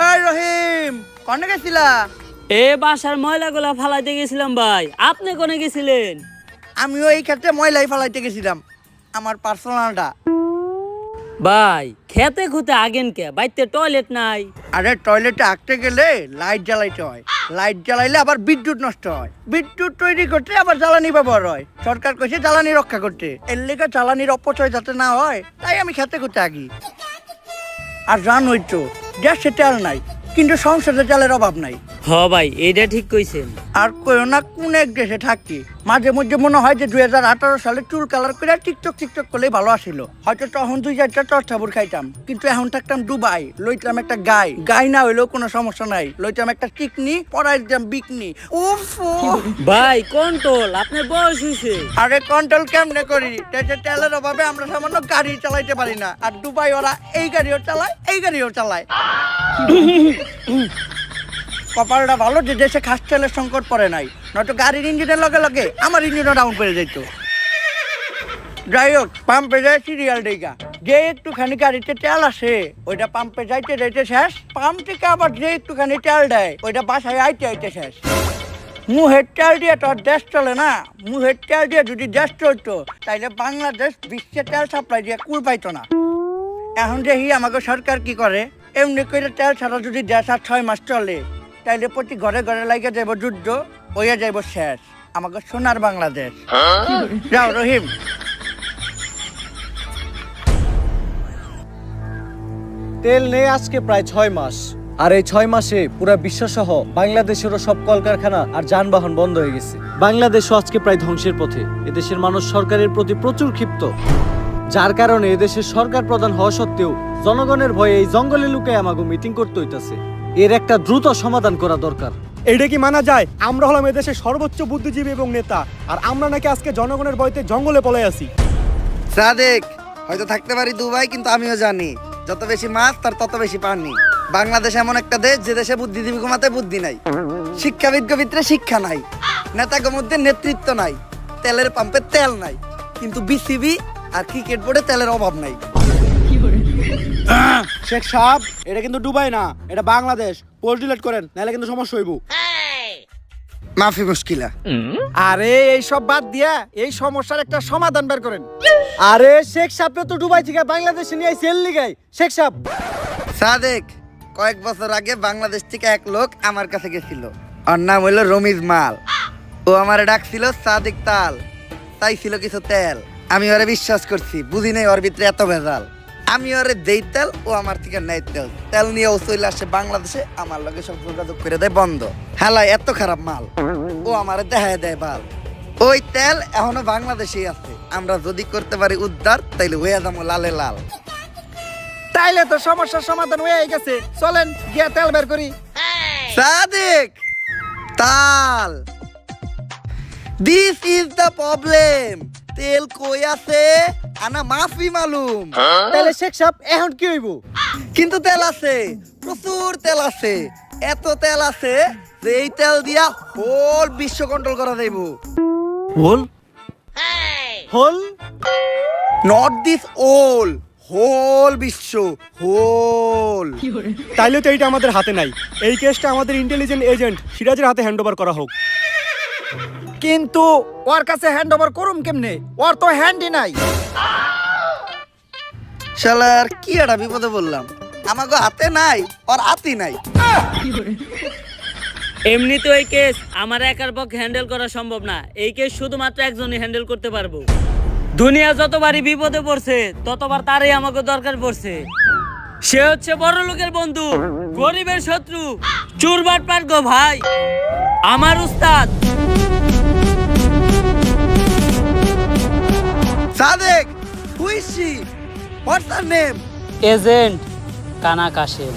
এই রহিম, কনে গেছিলা? এ বাসার ময়লাগুলা ফালাইতে গেছিলাম ভাই। আপনি কোনে গেছিলেন? আমিও এই ক্ষেত্রে ময়লাই ফালাইতে গেছিলাম, আমার পার্সোনালটা। ভাই খেতে খুঁতে আগেন কে? বাইতে টয়লেট নাই? আরে টয়লেটে আঁকতে গেলে লাইট জ্বালাইতে হয়, লাইট জ্বালাইলে আবার বিদ্যুৎ নষ্ট হয়, বিদ্যুৎ তৈরি করতে আবার জ্বালানি ব্যবহার হয়। সরকার কইছে জ্বালানি রক্ষা করতে, এর লেগে জ্বালানির অপচয় যাতে না হয় তাই আমি খেতে খুঁতে আগি। আর জানোই তো গ্যাসে তেল নাই, কিন্তু সংসারে তেলের অভাব নাই। হ ভাই, এইটা ঠিক কইছেন। আর কইও না কোন এক দেশে থাকি, মাঝে মধ্যে মনে হয় যে 2018 সালে চুল কালার করে টিকটক করলেই ভালো আসিল। হয়তো তখন 2-4টা চট্টাবুর খাইতাম, কিন্তু এখন থাকতাম দুবাই, লইতাম একটা গাই না হইলেও কোনো সমস্যা নাই, লইতাম একটা টিকনি, পরাই দিতাম বিকনি। উফ ভাই কন্ট্রোল, আপনার বয়স হইছে। আরে কন্ট্রোল কেমনে করি? দেশে তেলের অভাবে আমরা সামান্য গাড়ি চালাইতে পারি না, আর দুবাই ওরা এই গাড়িও চালায় এই গাড়িও চালায়। কপালটা ভালো যে দেশে খাস তেলের সংকট পড়ে নাই, নয়তো গাড়ির ইঞ্জিনের লগে লগে আমার ইঞ্জিনও ডাউন করে যেত। যাই হোক, পাম্পে যায় সিরিয়াল ডেগা, যে একটুখানি গাড়িতে তেল আসে ওইটা পাম্পে যাইতে যাইতে শেষ, পাম্প থেকে আবার যে একটুখানি তেল দেয় ওইটা বাসায় আইতে আইতে শেষ। মুহের তেল দিয়ে তো আর দেশ চলে না, মুহের তেল দিয়ে যদি দেশ চলতো তাইলে বাংলাদেশ বিশ্বে তেল সাপ্লাই দিয়ে কুল পাইতো না। এখন দেখি আমাকে সরকার কি করে, এমনি করে তেল ছাড়া যদি দেশ আর 6 মাস চলে তাইলে প্রতি ঘরে ঘরে লাগে যাইব যুদ্ধ, হইয়া যাইব শেষ আমাকে সোনার বাংলাদেশ। যাও রহিম। তেল নেই আজকে প্রায় 6 মাস, আর এই 6 মাসে পুরো বিশ্বসহ বাংলাদেশেরও সব কলকারখানা আর যানবাহন বন্ধ হয়ে গেছে। বাংলাদেশও আজকে প্রায় ধ্বংসের পথে। এদেশের মানুষ সরকারের প্রতি প্রচুর ক্ষিপ্ত, যার কারণে এদেশের সরকার প্রধান হওয়া সত্ত্বেও জনগণের ভয়ে এই জঙ্গলে লুকায় আমাকে মিটিং করতে হইতাছে। এর একটা দ্রুত সমাধান করা দরকার। এটা কি মানা যায়? আমরা হলাম এদেশের সর্বোচ্চ বুদ্ধিজীবী এবং নেতা, আর আমরা নাকি আজকে জনগণের ভয়তে জঙ্গলে পলাই আছি। সাদেক, হয়তো থাকতে পারি দুবাই, কিন্তু আমিও জানি যত বেশি মাছ তার তত বেশি পানি। বাংলাদেশ এমন একটা দেশ যে দেশে বুদ্ধিজীবী কমাতে বুদ্ধি নাই, শিক্ষাবিদকে ভিতরে শিক্ষা নাই, নেতাকে মধ্যে নেতৃত্ব নাই, তেলের পাম্পে তেল নাই, কিন্তু বিসিবি আর ক্রিকেট বোর্ডে তেলের অভাব নাই। শেখ সাহেব, এটা কিন্তু দুবাই না, এটা বাংলাদেশ। পোস্ট ডিলিট করেন, নাহলে কিন্তু সমস্যা হইব। মাফি মুশকিলা। আরে এই সব বাদ দিয়া এই সমস্যার একটা সমাধান বের করেন। আরে শেখ সাহেব তো দুবাই থেকে বাংলাদেশে নিয়ে সেল লিগাই। শেখ সাহেব, সাদেক, কয়েক বছর আগে বাংলাদেশ থেকে এক লোক আমার কাছে গেছিল, ওর নাম হইলো রমিজ মাল। ও আমারে ডাকছিল সাদেক তাল, চাইছিল কিছু তেল। আমি ওরে বিশ্বাস করছি, বুঝি নাই ওর ভিতরে এত ভেজাল। আমি ওরে দেই তেল, ও আমার থেকে নেয় তেল। তেল নিয়ে ও চলে আসে বাংলাদেশে, আমার লগে সব যোগাযোগ করে দেয় বন্ধ। হালাই এত খারাপ মাল, ও আমারে দেখায় দেয় বাল। ওই তেল এখনো বাংলাদেশেই আছে, আমরা যদি করতে পারি উদ্ধার তাইলে হয়ে যাবো লালে লাল। তাইলে তো সমস্যার সমাধান হয়ে গেছে, চলেন গিয়া তেল বের করি। সাদেক, তাল, দিস ইজ দ্য প্রবলেম। তেল কই আছে আনা মাফি মালুম। তাহলে শেখ সাহেব এখন কি হইব? কিন্তু তেল আছে, প্রচুর তেল আছে। এত তেল আছে যে এই তেল দিয়া হোল বিশ্ব কন্ট্রোল করা যাইব। হোল হোল নট দিস ওল, হোল বিশ্ব, হোল। তাইলে তো এইটা আমাদের হাতে নাই। এই কেসটা আমাদের ইন্টেলিজেন্ট এজেন্ট সিরাজের হাতে হ্যান্ড ওভার করা হোক। কিন্তু ওর কাছে হ্যান্ড ওভার করুম কেমনে? ওর তো হ্যান্ডই নাই। শালার কি একটা বিপদে বললাম, আমাকে হাতে নাই, ওর হাতই নাই। এমনি তো এই কেস আমার একার পক্ষে হ্যান্ডেল করা সম্ভব না। এই কেস শুধুমাত্র একজনই হ্যান্ডেল করতে পারবো। দুনিয়া যতবারই বিপদে পড়ছে ততবার তারই আমাকে দরকার পড়ছে। সে হচ্ছে বড় লোকের বন্ধু, গরিবের শত্রু, চুরবাট পাট গো ভাই, আমার উস্তাদ। Sadek, who is she? What's her name? Agent কানা কাশেম।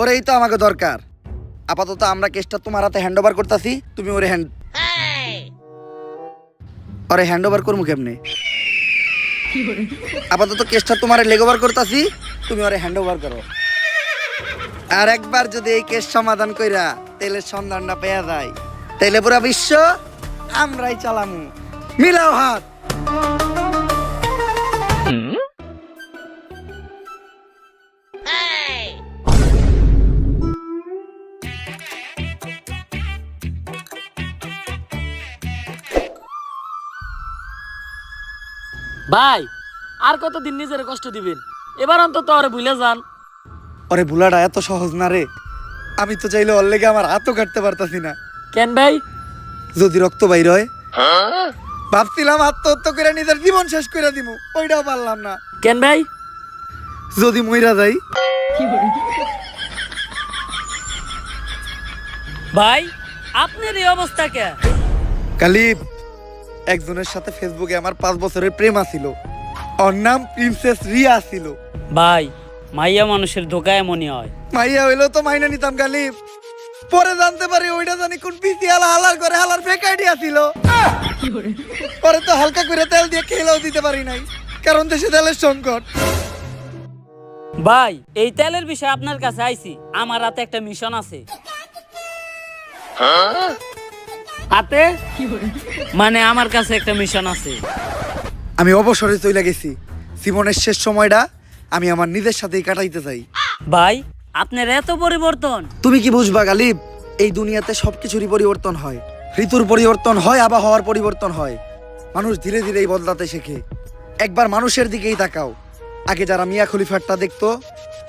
ওরেই তো আমাকে দরকার। আপাতত আমরা কেসটা তোমার হাতে হ্যান্ড ওভার করতেছি, তুমি ওরে হ্যান্ড ওভার করবো কেমনে? আপাতত কেসটা তোমার লেগ ওভার করতেছি, তুমি ওরে হ্যান্ড ওভার করো। আর একবার যদি এই কেস সমাধান কইরা তেলের সন্ধানটা পেয়ে যায়, তাইলে পুরা বিশ্ব আমরাই চালামু। মিলাও হাত। ভাই আর কতদিন নিজের কষ্ট দিবেন? এবার অন্তত আরে ভুলে যান। ওরে ভুলাটা এত সহজ না রে। আমি তো চাইলে ওর লেগে আমার হাতও কাটতে পারতাছি না। কেন ভাই? যদি রক্ত বাইর হয়, ভাবছিলাম আত্মহত্যা করে নিজের জীবন শেষ করে দিব, ওইটাও পারলাম না। কেন ভাই? যদি মইরা যাই। ভাই আপনার এই অবস্থা কে? কালিব, একজনের সাথে ফেসবুকে আমার 5 বছরের প্রেম আছিল। ওর নাম প্রিন্সেস রিয়া ছিল। ভাই মাইয়া মানুষের ধোকা এমনই হয়। মাইয়া হইলো তো মাইনা নিতাম কালিব। পরে জানতে পারি ওইটা জানি কোন পিসি হালার করে হালার ফেক আইডিয়া ছিল। পরে তো হালকা করে তেল দিয়ে খেলেও দিতে পারি নাই, কারণ দেশে তেলের সংকট। ভাই এই তেলের বিষয়ে আপনার কাছে আইছি, আমার হাতে একটা মিশন আছে। হাতে মানে আমার কাছে একটা মিশন আছে। আমি অবসরে চলে গেছি। জীবনের শেষ সময়টা আমি আমার নিজের সাথেই কাটাইতে চাই। ভাই আপনার এত পরিবর্তন? তুমি কি বুঝবা গালিব, এই দুনিয়াতে সবকিছুরই পরিবর্তন হয়। ঋতুর পরিবর্তন হয়, আবহাওয়ার পরিবর্তন হয়। মানুষ ধীরে ধীরেই বদলাতে শেখে। একবার মানুষের দিকেই তাকাও। আগে যারা মিয়া খলিফারটা দেখতো,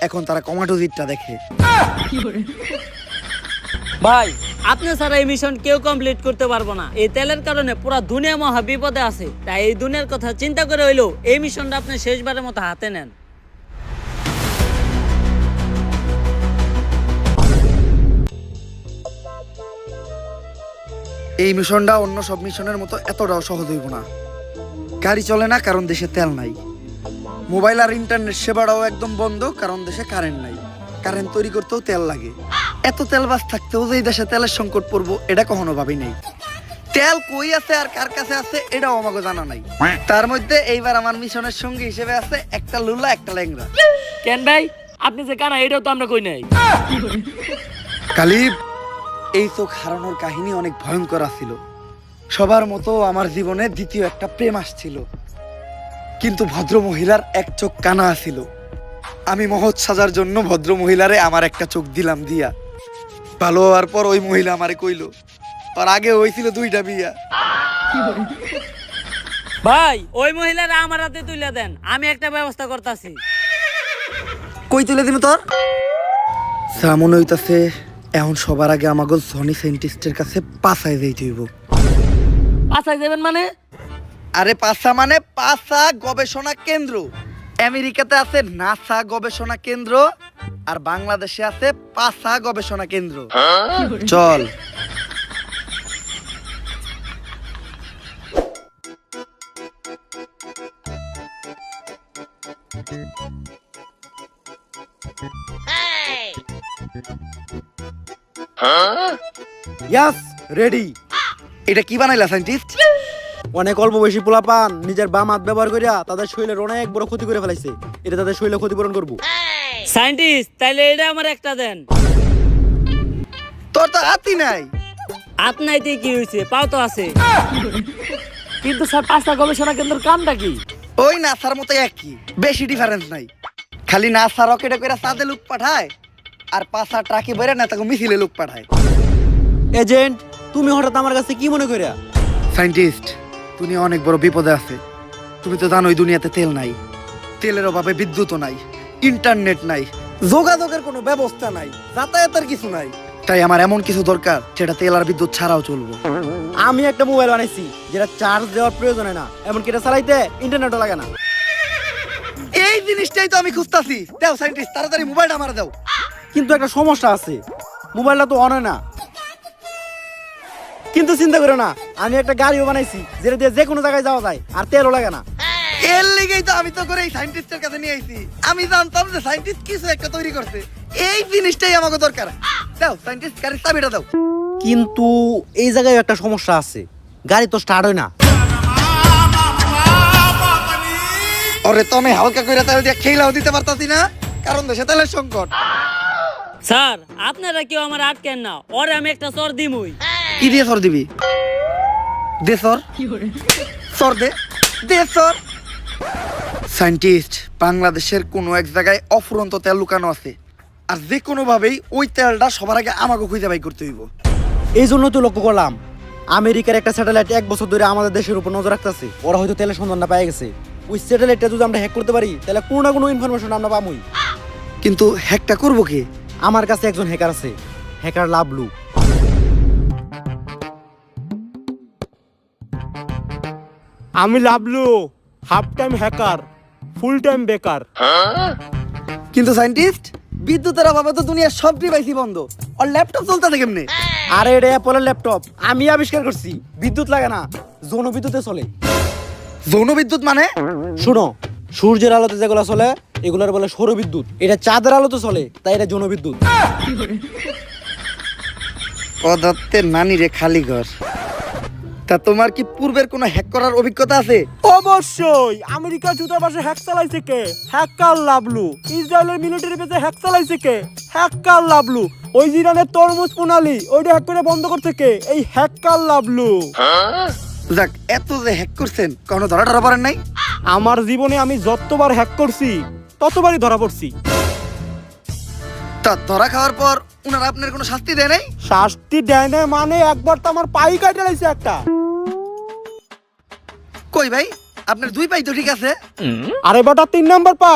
এখন তারা কমাটোজিটটা দেখে। ভাই আপনি ছাড়া এই মিশন কেউ কমপ্লিট করতে পারবো না। এই তেলের কারণে পুরো দুনিয়া মহা বিপদে আছে। তাই এই দুনিয়ার কথা চিন্তা করে হইলো এই মিশনটা আপনি শেষবারের মতো হাতে নেন। এই মিশনটা অন্য সব মিশনের মতো এতটাও সহজ হইব না। গাড়ি চলে না কারণ দেশে তেল নাই। মোবাইল আর ইন্টারনেট সেবাটাও একদম বন্ধ কারণ দেশে কারেন্ট নাই। কারেন্ট তৈরি করতেও তেল লাগে। এত তেল বাস থাকতেও যে এই দেশে তেলের সংকট পড়বো, এটা কখনো ভাবি নাই। তেল কই আছে আর কার কাছে আছে এটাও আমাকে জানা নাই। তার মধ্যে এইবার আমার মিশনের সঙ্গী হিসেবে আছে একটা লুলা, একটা ল্যাংরা। কেন ভাই আপনি যে কানা এটাও তো আমরা কই নাই। কালিব, এই চোখ হারানোর কাহিনী অনেক ভয়ঙ্কর ছিল। সবার মতো আমার জীবনে দ্বিতীয় একটা প্রেম আসছিল, কিন্তু ভদ্র মহিলার এক চোখ কানা ছিল। আমি মহৎ সাজার জন্য ভদ্র মহিলারে আমার একটা চোখ দিলাম দিয়া। ভালো হওয়ার পর ওই মহিলা আমারে কইল আর আগে হয়েছিল 2টা বিয়া। ভাই ওই মহিলারা আমার হাতে তুলে দেন, আমি একটা ব্যবস্থা করতেছি। কই তুলে দিম তোর? সামনে হইতাছে এখন সবার আগে আমাকে সনি সাইন্টিস্টের কাছে পাছায় যাইতে হইব। পাছায় যাবেন মানে? আরে পাছা মানে পাছা গবেষণা কেন্দ্র। আমেরিকাতে আছে নাসা গবেষণা কেন্দ্র, আর বাংলাদেশে আছে পাছা গবেষণা কেন্দ্র। চল। ইয়াস, রেডি। এটা কি বানাইলা সাইন্টিস্ট? অনেক অল্প বয়সী পোলাপান নিজের বাম হাত ব্যবহার করিয়া তাদের শরীরের অনেক বড় ক্ষতি করে ফেলাইছে। এটা তাদের শরীরে ক্ষতিপূরণ করবো। সায়েন্টিস্ট তাইলে এটা আমার একটা দেন। তোর তো হাতই নাই। আপনাইতে কি হয়েছে? পাও তো আছে। কিন্তু স্যার পাঁচটা গবেষণা কেন্দ্রের কামটা কি? ওই নাসার মতো একই, বেশি ডিফারেন্স নাই। খালি নাসা রকেটে করে চাঁদে লোক পাঠায়, আর পাছা ট্রাকে বেরে না তাকে মিছিলে লোক পাঠায়। এজেন্ট, তুমি হঠাৎ আমার কাছে কি মনে করিয়া? সায়েন্টিস্ট, তুমি অনেক বড় বিপদে আছে। তুমি তো জানোই দুনিয়াতে তেল নাই, তেলের অভাবে বিদ্যুৎও নাই, ইন্টারনেট নাই, যোগাযোগের কোনো ব্যবস্থা নাই, যাতায়াতের কিছু নাই। তাই আমার এমন কিছু দরকার যেটা তেল আর বিদ্যুৎ ছাড়াও চলবো। আমি একটা মোবাইল বানাইছি যেটা চার্জ দেওয়ার প্রয়োজন হয় না, এমনকি এটা চালাইতে ইন্টারনেটও লাগে না। এই জিনিসটাই তো আমি খুঁজতাছি। দাও সায়েন্টিস্ট, তাড়াতাড়ি মোবাইলটা আমার দাও। কিন্তু একটা সমস্যা আছে, মোবাইলটা তো অন হয় না। কিন্তু চিন্তা করো না, আমি একটা গাড়িও বানাইছি যেটা দিয়ে যে কোনো জায়গায় যাওয়া যায় আর তেলও লাগে না। এর লেগেই তো আমি তো করে এই সায়েন্টিস্টের কাছে নিয়ে আইছি। আমি জানতাম যে সায়েন্টিস্ট কিছু একটা তৈরি করছে। এই জিনিসটাই আমাকে দরকার। দাও সায়েন্টিস্ট, গাড়ির চাবিটা দাও। কিন্তু এই জায়গায় একটা সমস্যা আছে, গাড়ি তো স্টার্ট হয় না। ওরে তো আমি হালকা করে তেল দিয়ে খেলাও দিতে পারতাছি না। কারণ দেশে তেলের সংকট। স্যার আপনারা কেউ আমার আটকেন না, ওরে আমি একটা চর দিমুই। কি দিয়ে সর দিবি? দে সর, সর দে, দে সর। সায়েন্টিস্ট, বাংলাদেশের কোনো এক জায়গায় অফুরন্ত তেল লুকানো আছে, আর যে কোনো ভাবেই ওই তেলটা সবার আগে আমাকে খুঁজে বাই করতে হইব। এই জন্য তো লক্ষ্য করলাম আমেরিকার একটা স্যাটেলাইট 1 বছর ধরে আমাদের দেশের উপর নজর রাখতেছে। ওরা হয়তো তেলের সন্ধানটা পেয়ে গেছে। ওই স্যাটেলাইটটা যদি আমরা হ্যাক করতে পারি তাহলে কোনো না কোনো ইনফরমেশন আমরা পামই। কিন্তু হ্যাকটা করবো কি? আমার কাছে একজন হ্যাকার আছে, হ্যাকার লাভলু। আমি Lavlu, half time hacker, full time বেকার। কিন্তু সায়েন্টিস্ট, বিদ্যুতের অভাবে তো দুনিয়ার সব ডিভাইসই বন্ধ, আর ল্যাপটপ চলতেছে কেমনে? আরে এটা অ্যাপলের ল্যাপটপ, আমি আবিষ্কার করছি। বিদ্যুৎ লাগে না, যৌন বিদ্যুতে চলে। যৌন বিদ্যুৎ মানে? শুনো, সূর্যের আলোতে যেগুলো চলে এগুলোর বলে সৌর বিদ্যুৎ। এটা চাঁদের আলোতে চলে, তাই এটা যৌন বিদ্যুৎ। পদার্থের নানি রে খালি ঘর। তা তোমার কি পূর্বের কোনো হ্যাক করার অভিজ্ঞতা আছে? অবশ্যই। আমেরিকার দূতাবাসে হ্যাক চালাইছে কে? হ্যাকার লাভলু। ইসরায়েলের মিলিটারি বেসে হ্যাক চালাইছে কে? হ্যাকার লাভলু। ওই ইরানের তরমুজ প্রণালী ওইটা হ্যাক করে বন্ধ করতে কে? এই হ্যাকার লাভলু। যাক, এত যে হ্যাক করছেন, কোনো ধরা পড়েন নাই? আমার জীবনে আমি যতবার হ্যাক করছি ততবারই ধরা পড়ছি। তা ধরা খাওয়ার পর উনারা আপনার কোনো শাস্তি দেয় নাই? শাস্তি দেয় না মানে একবার তো আমার পাই কাটে লাইছে একটা। কই ভাই, আপনার 2 পাই তো ঠিক আছে। আরে বেটা 3 নাম্বার পা,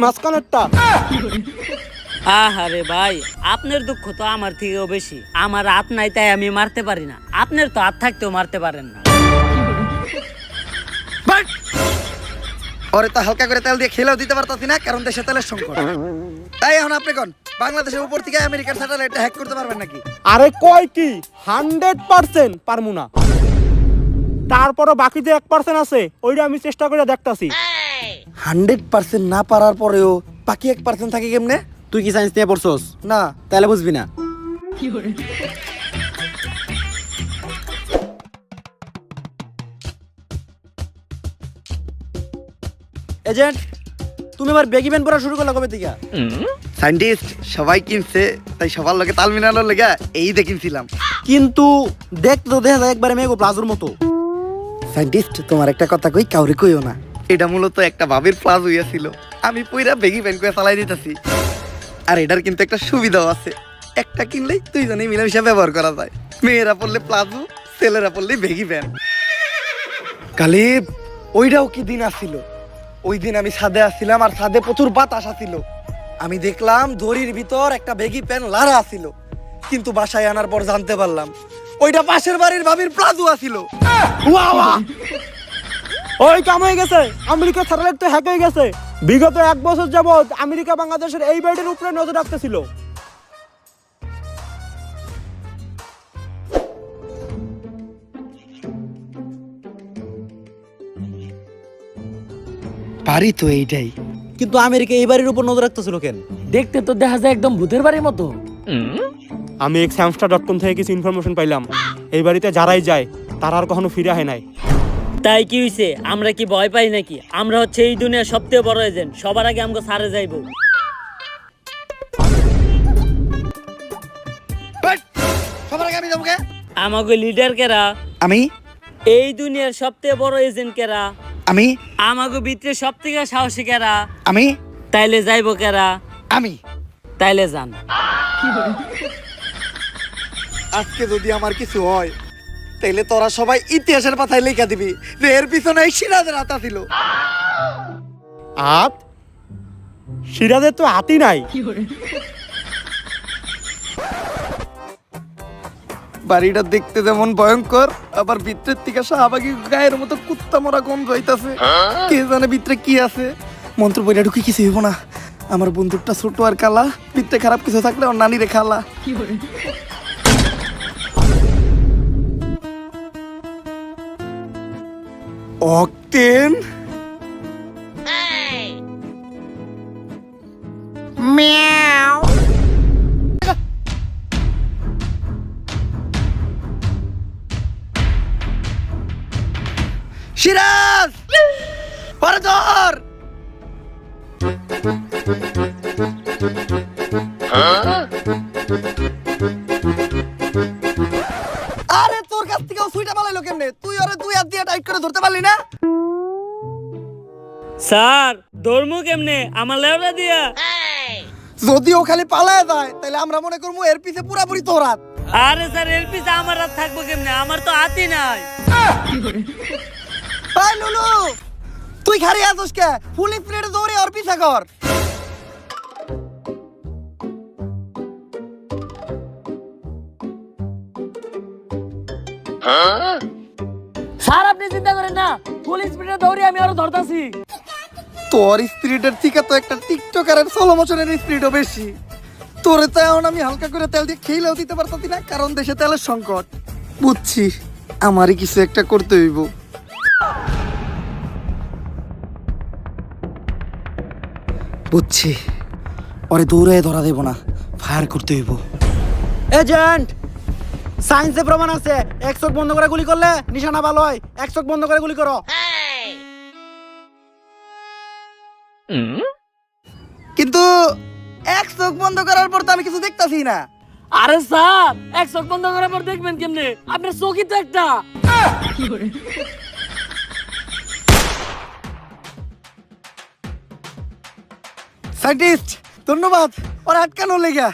মাঝখানেরটা। আহারে ভাই, আপনার দুঃখ তো আমার থেকেও বেশি। আমার হাত নাই তাই আমি মারতে পারি না, আপনার তো হাত থাকতেও মারতে পারেন না। বাট! ওরে তো হালকা করে তেল দিয়ে খেলেও দিতে পারতাছি না, কারণ দেশে তেলের সংকট। তাই এখন আপনি কোন বাংলাদেশের উপর থেকে আমেরিকার স্যাটেলাইট হ্যাক করতে পারবেন নাকি? আরে কয় কি 100% পারমু না। তারপরও বাকি যে 1% আছে ওইটা আমি চেষ্টা করে দেখতাছি। 100% না পারার পরেও বাকি 1% থাকে কেমনে? তুই কি সায়েন্স নিয়ে পড়ছস? না। তাহলে বুঝবি না। এজেন্ট, তুমি আবার বেগি প্যান্ট পরা শুরু করলা কবে থেকে? সায়েন্টিস্ট, সবাই কিনছে তাই সবার লগে তাল মিলানোর লেগে এই দেখিনছিলাম। কিন্তু দেখতে তো দেখা যায় একবারে মেগো প্লাজোর মতো। সায়েন্টিস্ট, তোমার একটা কথা কই, কাউরে কইও না। এটা মূলত একটা ভাবির প্লাজ হইয়াছিল, আমি পুরা বেগি প্যান্ট করে চালাই দিতেছি। আর এটার কিন্তু একটা সুবিধাও আছে, একটা কিনলেই দুইজনেই মিলেমিশে ব্যবহার করা যায়। মেয়েরা পড়লে প্লাজো, ছেলেরা পড়লে বেগি প্যান্ট। কালিব, ওইটাও কি দিন আসছিল। ওই দিন আমি ছাদে আসছিলাম, আর ছাদে প্রচুর বাতাস আসছিল। আমি দেখলাম দড়ির ভিতর একটা বেগি প্যান্ট লারা আসছিল, কিন্তু বাসায় আনার পর জানতে পারলাম ওইটা পাশের বাড়ির ভাবির প্লাজো আসছিল। ওই কাম হয়ে গেছে, আমেরিকা স্যাটেলাইট তো হ্যাক হয়ে গেছে। বিগত 1 বছর যাবত আমেরিকা বাংলাদেশের এই বেল্টের উপরে নজর রাখতেছিল। পারি তো এইটাই। কিন্তু আমেরিকা এই বাড়ির উপর নজর রাখতেছিল কেন? দেখতে তো দেখা যায় একদম ভূতের বাড়ির মতো। আমি examstar.com থেকে কিছু ইনফরমেশন পাইলাম। এই বাড়িতে যারাই যায় তারা আর কখনো ফিরে হয় নাই। তাই কি হইছে? আমরা কি ভয় পাই নাকি? আমরা হচ্ছে এই দুনিয়ার সবচেয়ে বড় এজেন্ট, সবার আগে আমাকে সারে যাইবো। বাট! সবার আগে আমি যাবো কে? আমাকে লিডার কেরা? আমি। এই দুনিয়ার সবচেয়ে বড় এজেন্ট কেরা? আমি। আমাকে ভিতরে সব থেকে সাহসী কেরা? আমি। তাইলে যাইবো কেরা? আমি। তাইলে যান। আজকে যদি আমার কিছু হয় তাইলে তোরা সবাই ইতিহাসের পাতায় লেখা দিবি যে এর পিছনে এই সিরাজের হাত ছিল। হাত? সিরাজের তো হাতই নাই। বাড়িটা দেখতে যেমন ভয়ঙ্কর, আবার ভিতরের থেকে শাহবাগী গায়ের মতো কুত্তা মরা গন্ধ হইতাছে। কে জানে ভিতরে কি আছে। মন্ত্র বইটা ঢুকে কিছু হইব না। আমার বন্দুকটা ছোট আর কালা, ভিতরে খারাপ কিছু থাকলে ওর নানি রে খালা। অক্টেন, সিরাজ, পরে ধর। আরে তোর কাছ থেকে সুইটা পালাইলো কেমনে? তুই আরে দুই হাত দিয়ে টাইট করে ধরতে পারলি না? স্যার ধর্ম কেমনে আমার লেওরা দিয়া? যদি ও খালি পালায় যায় তাহলে আমরা মনে করবো এর পিছে পুরাপুরি তোর হাত। আরে স্যার এর পিছে আমার হাত থাকবো কেমনে? আমার তো হাতই নাই। ভাই লুলু, তুই খালি আছিস কে? ফুল স্পিডে দৌড়ে ওর পিছে কর। স্যার আপনি চিন্তা করেন না, ফুল স্পিডে দৌড়ি আমি আরো ধরতাছি। তোর স্পিরিটের থেকে তো একটা টিকটকারের সোলো মোশনের স্পিরিটও বেশি। তোরে তো এখন আমি হালকা করে তেল দিয়ে খেলেও দিতে পারতাছি না, কারণ দেশে তেলের সংকট। বুঝছি, আমারই কিছু একটা করতে হইব। বুঝছি, ওরে দৌড়ে ধরা দেব না, ফায়ার করতে হইব। এজেন্ট, সায়েন্সে প্রমাণ আছে এক চোখ বন্ধ করে গুলি করলে নিশানা ভালো হয়। এক চোখ বন্ধ করে গুলি করো। কিন্তু এক চোখ বন্ধ করার পর তো আমি কিছু দেখতাছি না। আরে স্যার এক চোখ বন্ধ করার পর দেখবেন কেমনে? আপনার চোখই তো একটা। সাইন্টিস্ট, ধন্যবাদ ওর আটকানোর লেগা।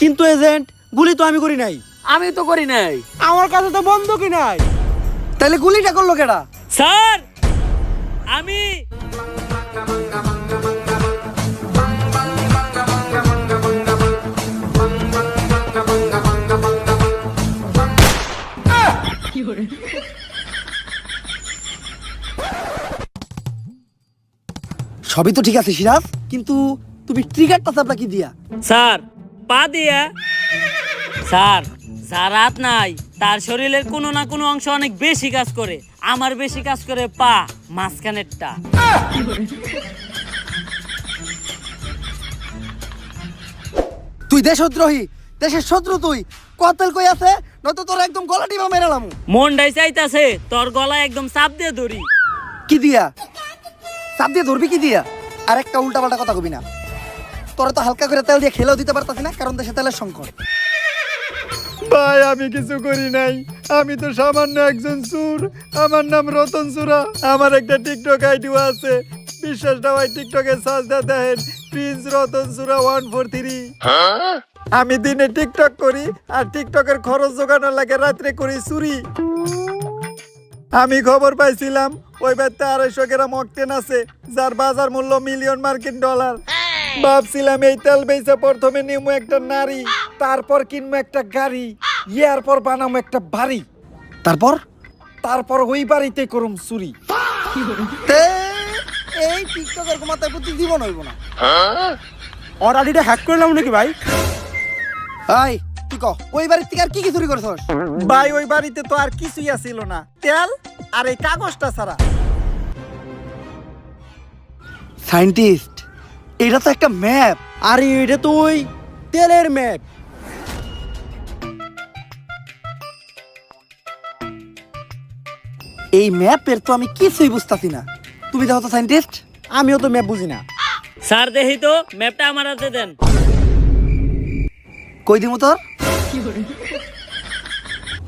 কিন্তু এজেন্ট, গুলি তো আমি করি নাই। আমি তো করি নাই। আমার কাছে তো বন্দুকই নাই। তাহলে গুলিটা করলো কেডা? স্যার আমি সবই তো ঠিক আছে সিরাজ, কিন্তু তুমি ট্রিগারটা চাপলা কি দিয়া? স্যার পা দিয়া। স্যার যার হাত নাই তার শরীরের কোনো না কোনো অংশ অনেক বেশি কাজ করে। আমার বেশি কাজ করে পা, মাঝখানেরটা। তুই দেশদ্রোহী, দেশের শত্রু তুই। কতেল কই আছে, নয়তো তোর একদম গলা টিপা মেরালাম। মনটাই চাইতাছে তোর গলায় একদম চাপ দিয়ে ধরি। কি দিয়া? চাপ দিয়ে ধরবি কি দিয়া? আর একটা উল্টা পাল্টা কথা কবি না। তোরা তো হালকা করে তেল দিয়ে খেলেও দিতে পারতাছি না, কারণ দেশে তেলের সংকট। ভাই আমি কিছু করি নাই। আমি তো সামান্য একজন চোর। আমার নাম রতন চোরা। আমার একটা টিকটক আইডিও আছে, বিশ্বাস না হয় টিকটকে সার্চ দিয়ে দেখেন, প্রিন্স রতন চোরা 143। আমি দিনে টিকটক করি, আর টিকটকের খরচ জোগানোর লাগে রাত্রে করি চুরি। আমি খবর পাইছিলাম ওই বাড়িতে 250 গ্রাম অকটেন আছে, যার বাজার মূল্য $1,000,000 মার্কিন। ভাবছিলাম এই তেল বেচে প্রথমে নিমু একটা নারী, তারপর কিনবো একটা গাড়ি, এরপর বানাবো একটা বাড়ি, তারপর ওই বাড়িতে করুম চুরি। তে এই টিকটকের মাথায় প্রতি জীবন হইব না। ওর আইডিটা হ্যাক করলাম নাকি ভাই? ভাই তুই কহ, ওই বাড়ির থেকে আর কি কি চুরি করেছস? ভাই ওই বাড়িতে তো আর কিছুই আসিল না, তেল আর এই কাগজটা ছাড়া। সায়েন্টিস্ট, এটা তো একটা ম্যাপ। আরে এটা তো ওই তেলের ম্যাপ। এই ম্যাপের তো আমি কিছুই বুঝতাছি না। তুমি দেখো তো সায়েন্টিস্ট। আমিও তো ম্যাপ বুঝি না। স্যার দেখি তো ম্যাপটা আমার হাতে দেন। কই দিমু তোর?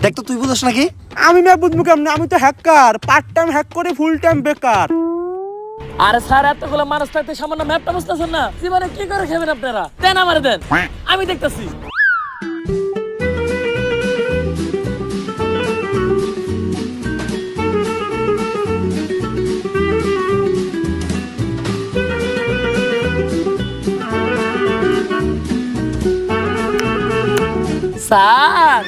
দেখ তো, তুই বুঝছ নাকি? আমি ম্যাপ বুঝবো কেমনে? আমি তো হ্যাকার, পার্ট টাইম হ্যাক করে ফুল টাইম বেকার। আরে স্যার এতগুলো মানুষ থাকতে সামান্য ম্যাপটা বুঝতেছেন না? জীবনে কি করে খাবেন আপনারা? দেন আমার দেন, আমি দেখতেছি। স্যার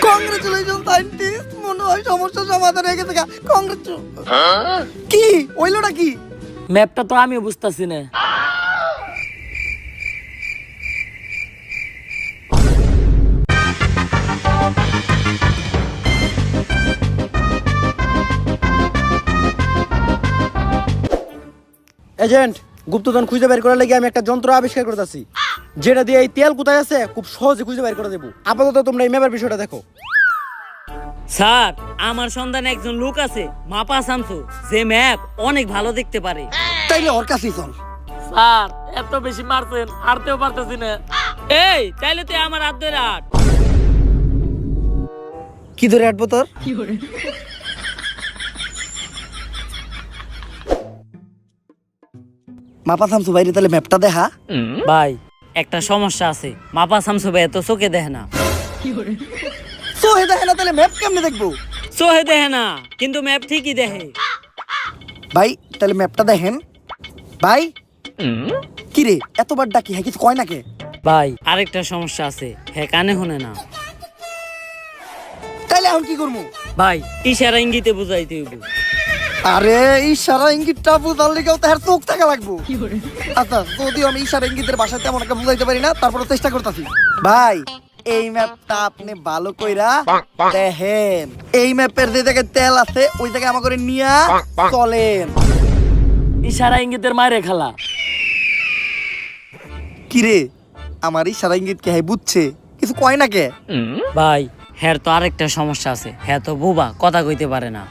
কংগ্রেচুলেশন সায়েন্টিস্ট, মনে হয় সমস্যার সমাধান হয়ে গেছে। কংগ্রেচুলেশন। কি ওইলোটা কি? ম্যাপটা তো আমিও বুঝতেছি না। এজেন্ট, গুপ্তধন খুঁজে বের করার লাগি আমি একটা যন্ত্র আবিষ্কার করতেছি, যেটা দিয়ে এই তেল কোথায় আছে খুব সহজে খুঁজে বের করে দেবো। আপাতত তোমরা এই ম্যাপের বিষয়টা দেখো। স্যার আমার সন্ধানে একজন লোক আছে, মাপা শামসু, যে ম্যাপ অনেক ভালো দেখতে পারে। তাইলে ওর কাছেই চল। স্যার এত বেশি মারছেন হারতেও পারতেছি না। এই তাইলে তুই আমার হাত ধরে হাঁট। কি ধরে আটবো তোর? মাপা থামছু বাইরে, তাহলে ম্যাপটা দেখা। ভাই একটা সমস্যা আছে, মাপা শামসু ভাই এত চোখে দেখে না। সোহে দেখে না, তাহলে ম্যাপ কেমনে দেখবো? চোখে দেখে না কিন্তু ম্যাপ ঠিকই দেখে। ভাই তাহলে ম্যাপটা দেখেন। ভাই কি রে এতবার ডাকি, হ্যাঁ কিছু কয় নাকি? ভাই আরেকটা সমস্যা আছে, হ্যাঁ কানে শুনে না। তাইলে এখন কি করবো? ভাই ইশারা ইঙ্গিতে বুঝাইতে হইব। আরে ইশারা ইঙ্গিতটা বুঝার লিগেও তো আর চোখ থাকা লাগবো। আচ্ছা যদিও আমি ইশারা ইঙ্গিতের ভাষায় তেমন একটা বুঝাইতে পারি না, তারপরে চেষ্টা করতেছি। ভাই এই ম্যাপটা আপনি ভালো কইরা দেখেন। এই ম্যাপের যে জায়গায় তেল আছে ওই জায়গায় আমার করে নিয়া চলেন। ইশারা ইঙ্গিতের মায়ের খেলা। কিরে আমার ইশারা ইঙ্গিত কে বুঝছে, কিছু কয় না কে? ভাই হ্যার তো আরেকটা সমস্যা আছে, হ্যাঁ তো বুবা, কথা কইতে পারে না।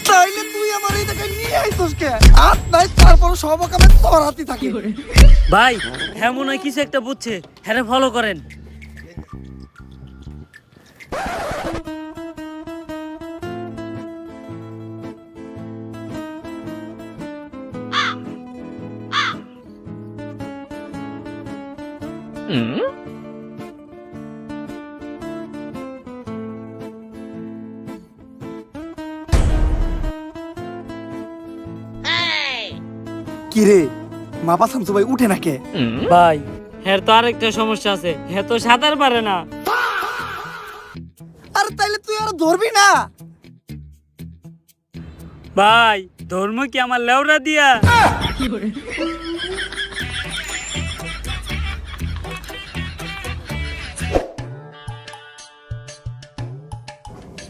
তাইলে তুই আমার এই জায়গায় নিয়ে আইছস কে? আর নাই তারপর সব কামে তোর হাতে থাকে। ভাই হ্যাঁ মনে হয় কিছু একটা বুঝছে, হ্যাঁ ফলো করেন। কিরে মাপা শামসু ভাই উঠে না কে? ভাই হ্যাঁ তো আরেকটা সমস্যা আছে, হ্যাঁ তো সাঁতার পারে না। আর তাইলে তুই আর ধরবি না? ভাই ধর্ম কি আমার লেওরা দিয়া?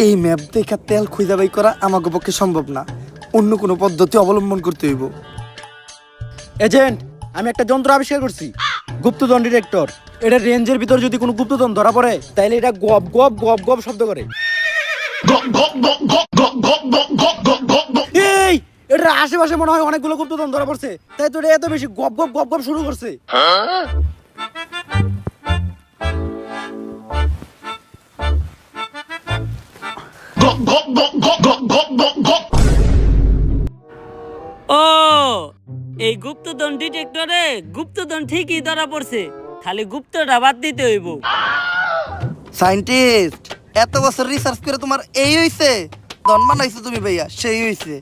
এই ম্যাপ দেখা তেল খুঁজে বাই করা আমাকে পক্ষে সম্ভব না, অন্য কোনো পদ্ধতি অবলম্বন করতে হইব। এজেন্ট, আমি একটা যন্ত্র আবিষ্কার করছি, গুপ্তধন ডিটেক্টর। এটা রেঞ্জের ভিতর যদি কোনো গুপ্তধন ধরা পড়ে তাইলে এটা গপ গপ গপ গপ শব্দ করে। এই এটা আশেপাশে মনে হয় অনেকগুলো গুপ্তধন ধরা পড়ছে, তাই তো এটা এত বেশি গপ গপ গপ গপ শুরু করছে। ও এই গুপ্তধন ডিটেক্টরে গুপ্তধন ঠিকই ধরা পড়ছে, খালি গুপ্তটা বাদ দিতে হইব। সায়েন্টিস্ট এত বছর রিসার্চ করে তোমার এই হইছে? দনমান হইছে তুমি ভাইয়া, সেই হইছে।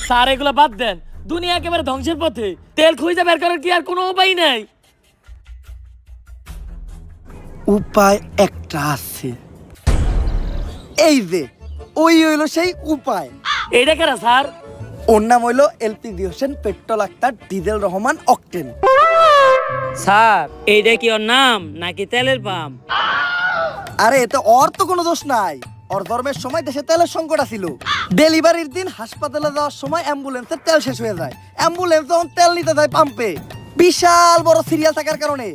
স্যার এগুলো বাদ দেন, দুনিয়া একেবারে ধ্বংসের পথে, তেল খুঁজে বের করার কি আর কোনো উপায় নাই? উপায় একটা আছে, এই যে ওই হইলো সেই উপায়। এইটা কেন স্যার? ওর নাম হইলো LPG Hossain petrol Akter diesel Rahman octane. Sir এইটা কি ওর নাম নাকি তেলের পাম্প? আরে এতে ওর তো কোনো দোষ নাই, ওর ধর্মের সময় দেশে তেলের সংকট ছিল। ডেলিভারির দিন হাসপাতালে যাওয়ার সময় অ্যাম্বুলেন্সের তেল শেষ হয়ে যায়। অ্যাম্বুলেন্স যখন তেল নিতে যায় পাম্পে, বিশাল বড় সিরিয়াল থাকার কারণে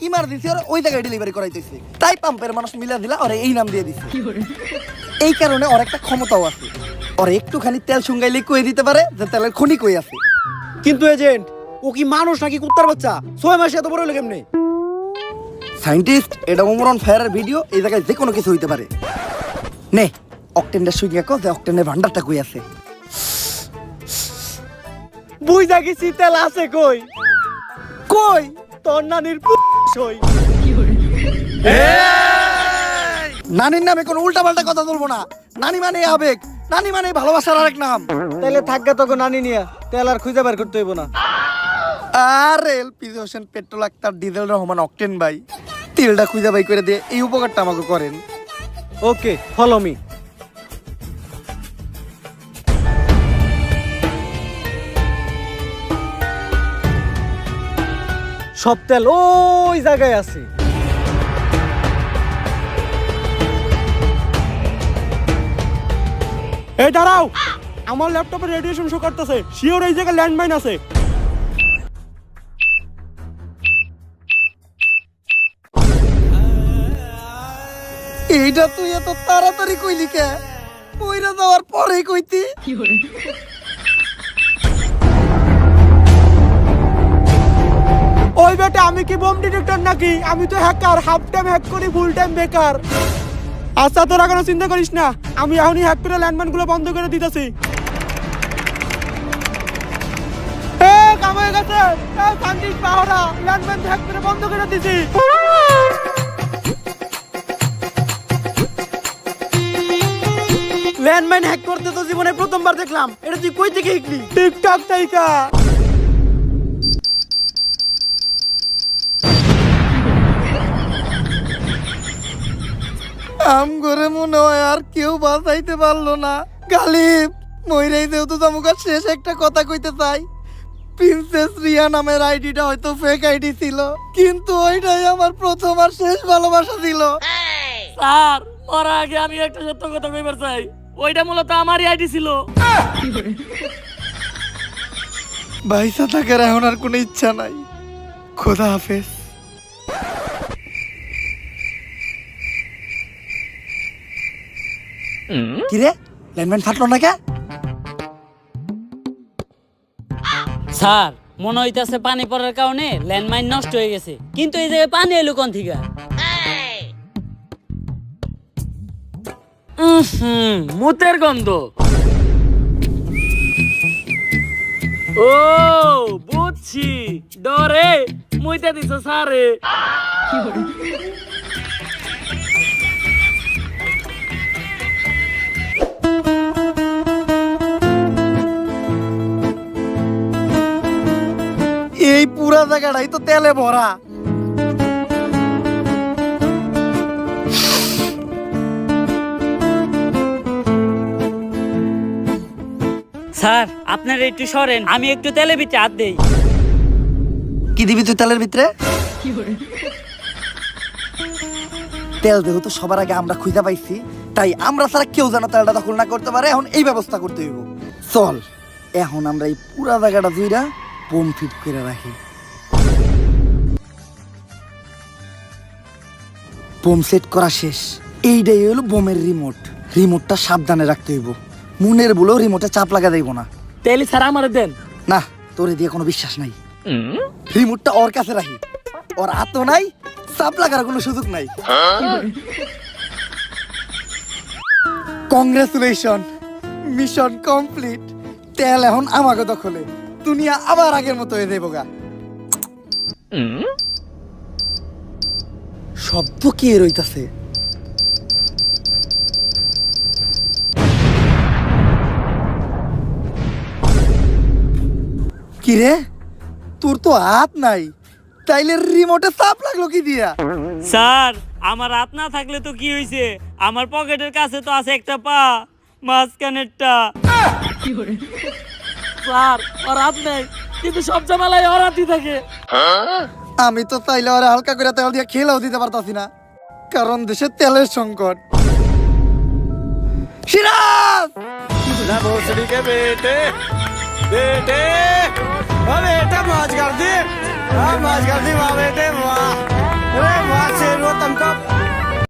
ইমার্জেন্সি ওর ওই জায়গায় ডেলিভারি করাইতেছে, তাই পাম্পের মানুষ মিলা দিলা ওরে এই নাম দিয়ে দিছে। এই কারণে ওর একটা ক্ষমতাও আছে, ওর একটুখানি তেল শুঙ্গাইলে কয়ে দিতে পারে যে তেলের খনি কই আছে। কিন্তু এজেন্ট, ও কি মানুষ নাকি কুত্তার বাচ্চা? 6 মাসে এত বড় হলো কেমনে? সায়েন্টিস্ট এটা ওমরন ফায়ারের ভিডিও, এই জায়গায় যে কোনো কিছু হইতে পারে। নে অকটেনটা শুইয়া কো যে অকটেনের ভান্ডারটা কই আছে। বুঝা গেছি তেল আছে কই? কই? তোর নানির সই। নানির নামে কোনো উল্টা পাল্টা কথা বলবো না। নানি মানে আবেগ, নানি মানে ভালোবাসার আরেক নাম। তাইলে থাকবে তখন নানি নিয়া, তেল আর খুঁজে বের করতে হইব না। আর LPG Hossain petrol Akter diesel Rahman octane ভাই, তেলটা খুঁজে বাই করে দিয়ে এই উপকারটা আমাকে করেন। ওকে, ফলো মি। সব তেল ওই জায়গায় আছে। এই দাঁড়াও, আমার ল্যাপটপে রেডিয়েশন শো করতেছে, শিওর এই জায়গায় ল্যান্ডমাইন আছে। এইটা তুই এত তাড়াতাড়ি কইলি কে? মইরা যাওয়ার পরেই কইতি। ওই বেটা আমি কি বোম ডিটেক্টর নাকি? আমি তো হ্যাকার, হাফ টাইম হ্যাক করি, ফুল টাইম বেকার। আচ্ছা তোরা কোনো চিন্তা করিস না, আমি এখনই হ্যাক করে ল্যান্ডমাইন গুলো বন্ধ করে দিতেছি। কাম হয়ে গেছে, শান্তি পাহারা ল্যান্ডমাইন হ্যাক করে বন্ধ করে দিছি। ল্যান্ডমাইন হ্যাক করতে তো জীবনে প্রথমবার দেখলাম, এটা তুই কই থেকে শিখলি? টিকটক থেকে। আম করে মনে হয় আর কেউ বাঁচাইতে পারলো না। গালিব মইরাই যেহেতু তামুকার শেষ একটা কথা কইতে চাই, প্রিন্সেস রিয়া নামের আইডিটা হয়তো ফেক আইডি ছিল, কিন্তু ওইটাই আমার প্রথম আর শেষ ভালোবাসা ছিল। স্যার ওর আগে আমি একটা সত্য কথা কইবার চাই, ওইটা মূলত আমারই আইডি ছিল। বাইসা থাকার এখন আর কোনো ইচ্ছা নাই। খোদা হাফেজ। কিরে ল্যান্ডমাইন ফাটলো না কে? স্যার মনে হইতাছে পানি পড়ার কারণে ল্যান্ডমাইন নষ্ট হয়ে গেছে, কিন্তু এই জায়গায় পানি এলো কোন থেকে? মুতের গন্ধ। ও বুঝছি, ডরে মুইতে দিছ স্যারে। এই পুরা জায়গাটাই তো তেলে ভরা। স্যার আপনারা একটু সরেন, আমি একটু তেলে ভিতরে হাত দেই। কি দিবি তুই তেলের ভিতরে? তেল যেহেতু সবার আগে আমরা খুঁজে পাইছি, তাই আমরা ছাড়া কেউ যেন তেলটা দখল না করতে পারে। এখন এই ব্যবস্থা করতে হইব। চল এখন আমরা এই পুরা জায়গাটা দুইটা বোম ফিট করে রাখি। বোম সেট করা শেষ। এইটাই হলো বোমের রিমোট। রিমোটটা সাবধানে রাখতে হইব, মনের বলেও রিমোটে চাপ লাগা যাইব না। তেলি স্যার আমার দেন। না, তোরে দিয়ে কোনো বিশ্বাস নাই। রিমোটটা ওর কাছে রাখি, ওর হাতও নাই, চাপ লাগার কোনো সুযোগ নাই। Congratulation, mission complete. তেল এখন আমাকে দখলে, দুনিয়া আবার আগের মতো হয়ে যাইব গা। শব্দ কি রইতাছে? কিরে তোর তো হাত নাই, তাইলে রিমোটে চাপ লাগলো কি দিয়া? স্যার আমার হাত না থাকলে তো কি হইছে, আমার পকেটের কাছে তো আছে একটা পা, মাঝখানেরটা। স্যার ওর হাত নেই, কিন্তু সব জামালাই ওর হাতই থাকে। আমি তো চাইলে ওরা হালকা করে তেল দিয়ে খেলেও দিতে পারতাছি না, কারণ দেশে তেলের সংকট। সিরাজ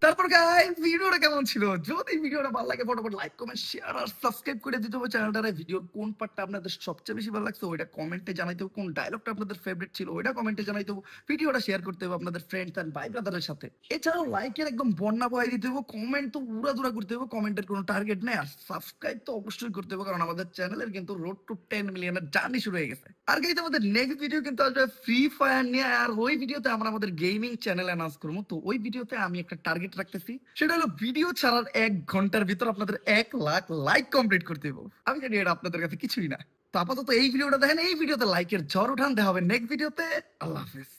তারপর গাইস ভিডিওটা কেমন ছিল? যদি ভিডিওটা ভালো লাগে ফটাফট লাইক কমেন্ট শেয়ার আর সাবস্ক্রাইব করে দিতে হবে চ্যানেলটারে। ভিডিওর কোন পার্টটা আপনাদের সবচেয়ে বেশি ভালো লাগছে ওইটা কমেন্টে জানাইতে হবে। কোন ডায়লগটা আপনাদের ফেভারিট ছিল ওইটা কমেন্টে জানাইতে হবে। ভিডিওটা শেয়ার করতে হবে আপনাদের ফ্রেন্ডস এন্ড ভাই ব্রাদারের সাথে। এছাড়াও লাইকের একদম বন্যা বয়ে দিতে হবে, কমেন্ট তো উড়াদুরা করতে হবে, কমেন্টের কোনো টার্গেট নেই। আর সাবস্ক্রাইব তো অবশ্যই করতে হবে, কারণ আমাদের চ্যানেলের কিন্তু রোড টু 10 মিলিয়নের জার্নি শুরু হয়ে গেছে। আর গাইস আমাদের নেক্সট ভিডিও কিন্তু আসবে ফ্রি ফায়ার নিয়ে, আর ওই ভিডিওতে আমরা আমাদের গেমিং চ্যানেল অ্যানাউন্স করবো। তো ওই ভিডিওতে আমি একটা টার্গেট রাখতেছি, সেটা হলো ভিডিও ছাড়ার 1 ঘন্টার ভিতর আপনাদের 1 লাখ লাইক কমপ্লিট করতে হবে। আমি জানি এটা আপনাদের কাছে কিছুই না। তো আপাতত এই ভিডিওটা দেখেন, এই ভিডিওতে লাইকের ঝড় উঠান। দেখা হবে নেক্সট ভিডিওতে। আল্লাহ হাফেজ।